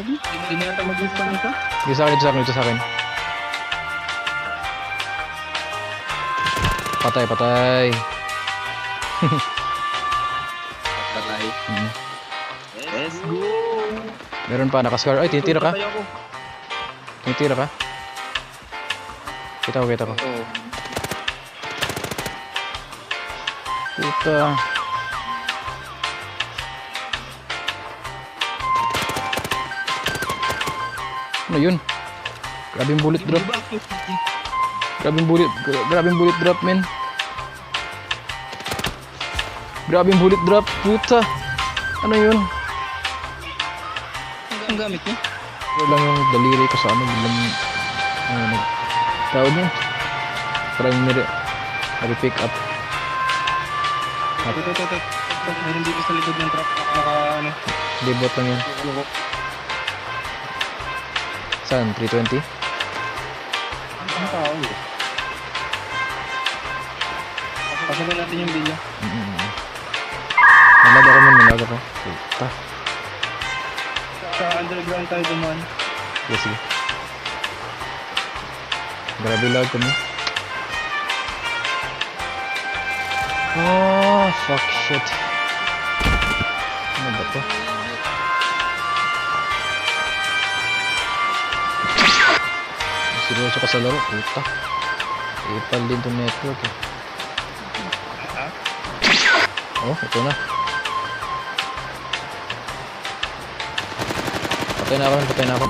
Hindi na yata mag-respond nito. Dito sa akin, dito sa akin, dito sa akin. Patay, patay. Patay. Hmm. Let's go! Meron pa, nakascar. Ay, tinitira ka? Patay ako. Tinitira ka? Kita ko, kita ko. Oo. Puta. Ano yun? Grabing bullet drop. Grabing bullet drop, men. Grabing bullet drop, puta. Ano yun? Ang gamit niya? Ito lang yung daliri ko sa ano, bilang tawag niya. Parang nari-pick up. Ito. Meron dito sa likod ng truck. Ano? Debot lang yan. Saan? 320? Ang tao eh. Pasalan natin yung video. Nalaga ko man, nalaga ko. Puta. Sa underground tayo duman. Sige, sige. Grabe lag kami. Oh, fuck shit. Ano ba to? Seryoso ka sa laro, puta. Ipal din to network eh. Oh, ito na. Patay na ako.